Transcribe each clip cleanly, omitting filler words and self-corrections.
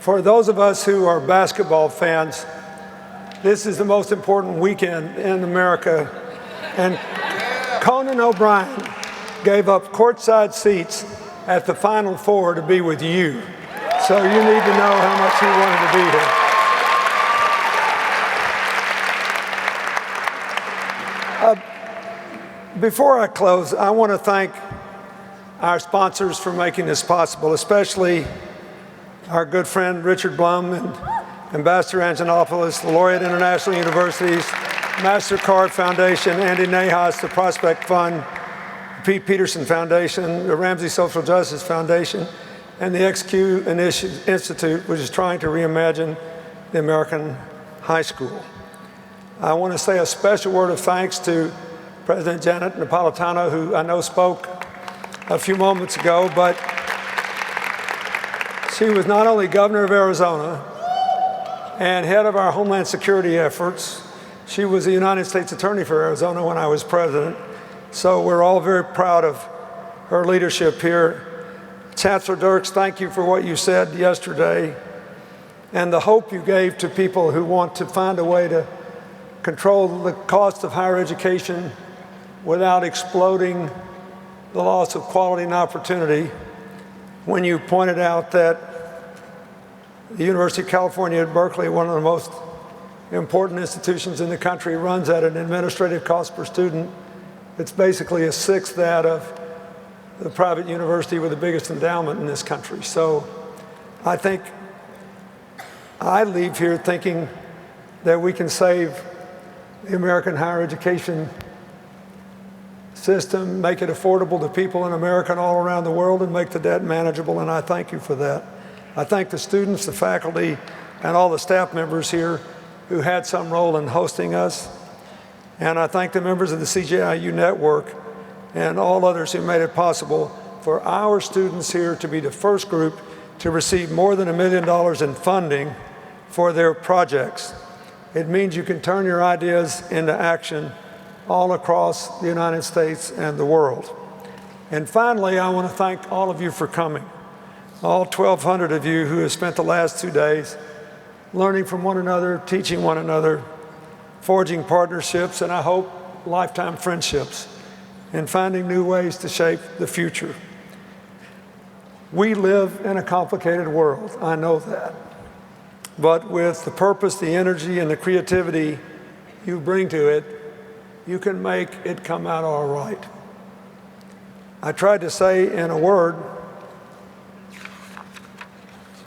For those of us who are basketball fans, this is the most important weekend in America. And Conan O'Brien gave up courtside seats at the Final Four to be with you. So you need to know how much he wanted to be here. Before I close, I want to thank our sponsors for making this possible, especially our good friend Richard Blum and Ambassador Antonopoulos, the Laureate International Universities, MasterCard Foundation, Andy Nahas, the Prospect Fund, Pete Peterson Foundation, the Ramsey Social Justice Foundation, and the XQ Institute, which is trying to reimagine the American high school. I want to say a special word of thanks to President Janet Napolitano, who I know spoke a few moments ago, but she was not only governor of Arizona and head of our Homeland Security efforts, she was the United States Attorney for Arizona when I was president. So we're all very proud of her leadership here. Chancellor Dirks, thank you for what you said yesterday and the hope you gave to people who want to find a way to control the cost of higher education without exploding the loss of quality and opportunity, when you pointed out that the University of California at Berkeley, one of the most important institutions in the country, runs at an administrative cost per student it's basically a sixth that of the private university with the biggest endowment in this country. So I think I leave here thinking that we can save the American higher education system, make it affordable to people in America and all around the world, and make the debt manageable, and I thank you for that. I thank the students, the faculty, and all the staff members here who had some role in hosting us. And I thank the members of the CGIU network and all others who made it possible for our students here to be the first group to receive more than $1 million in funding for their projects. It means you can turn your ideas into action all across the United States and the world. And finally, I want to thank all of you for coming. All 1,200 of you who have spent the last 2 days learning from one another, teaching one another, forging partnerships, and I hope lifetime friendships, and finding new ways to shape the future. We live in a complicated world, I know that. But with the purpose, the energy, and the creativity you bring to it, you can make it come out all right. I tried to say in a word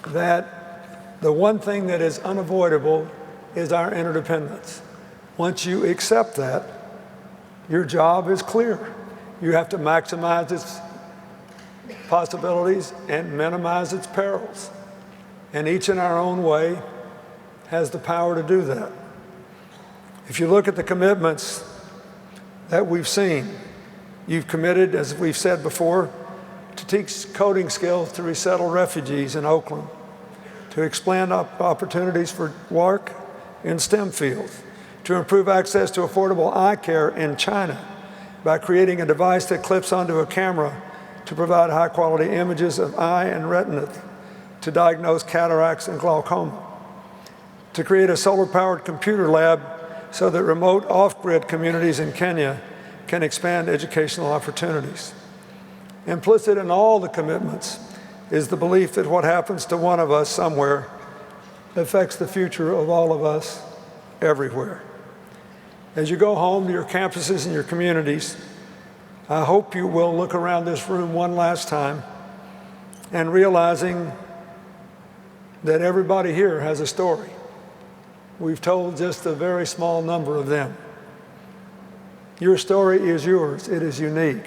that the one thing that is unavoidable is our interdependence. Once you accept that, your job is clear. You have to maximize its possibilities and minimize its perils. And each in our own way has the power to do that. If you look at the commitments that we've seen, you've committed, as we've said before, to teach coding skills to resettle refugees in Oakland, to expand opportunities for work in STEM fields, to improve access to affordable eye care in China by creating a device that clips onto a camera to provide high-quality images of eye and retina to diagnose cataracts and glaucoma, to create a solar-powered computer lab so that remote off-grid communities in Kenya can expand educational opportunities. Implicit in all the commitments is the belief that what happens to one of us somewhere affects the future of all of us everywhere. As you go home to your campuses and your communities, I hope you will look around this room one last time and realizing that everybody here has a story. We've told just a very small number of them. Your story is yours. It is unique.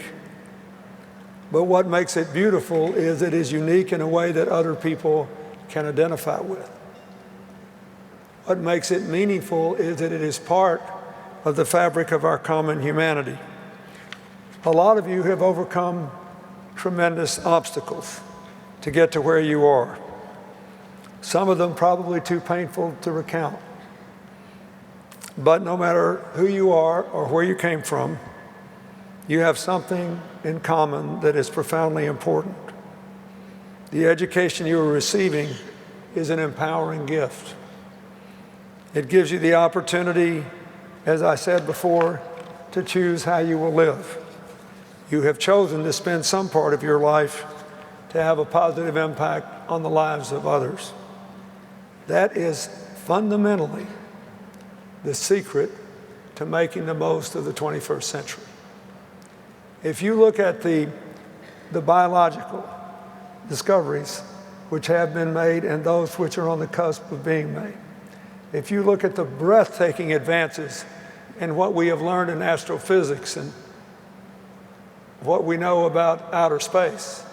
But what makes it beautiful is it is unique in a way that other people can identify with. What makes it meaningful is that it is part of the fabric of our common humanity. A lot of you have overcome tremendous obstacles to get to where you are. Some of them probably too painful to recount. But no matter who you are or where you came from, you have something in common that is profoundly important. The education you are receiving is an empowering gift. It gives you the opportunity, as I said before, to choose how you will live. You have chosen to spend some part of your life to have a positive impact on the lives of others. That is fundamentally the secret to making the most of the 21st century. If you look at the biological discoveries which have been made and those which are on the cusp of being made, if you look at the breathtaking advances in what we have learned in astrophysics and what we know about outer space,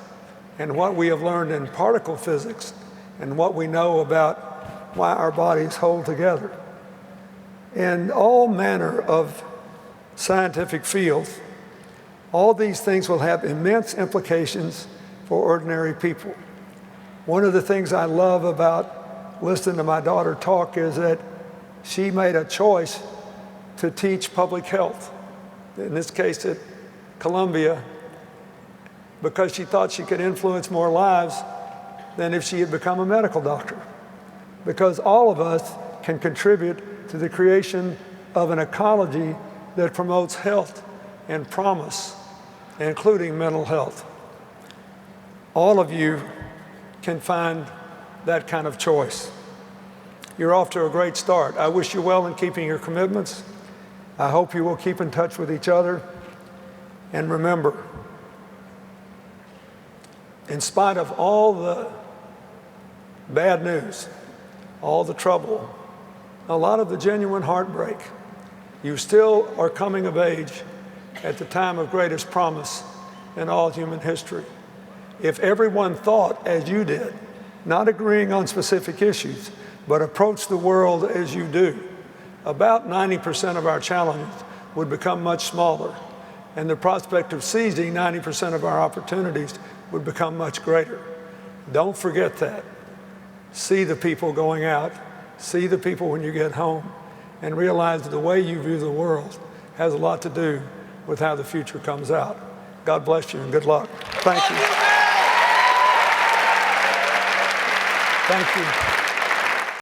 and what we have learned in particle physics, and what we know about why our bodies hold together, in all manner of scientific fields, all these things will have immense implications for ordinary people. One of the things I love about listening to my daughter talk is that she made a choice to teach public health, in this case at Columbia, because she thought she could influence more lives than if she had become a medical doctor. Because all of us can contribute to the creation of an ecology that promotes health and promise, including mental health. All of you can find that kind of choice. You're off to a great start. I wish you well in keeping your commitments. I hope you will keep in touch with each other. And remember, in spite of all the bad news, all the trouble, a lot of the genuine heartbreak, you still are coming of age at the time of greatest promise in all human history. If everyone thought as you did, not agreeing on specific issues, but approached the world as you do, about 90% of our challenges would become much smaller, and the prospect of seizing 90% of our opportunities would become much greater. Don't forget that. See the people going out, see the people when you get home, and realize that the way you view the world has a lot to do with how the future comes out. God bless you and good luck. Thank you. Thank you.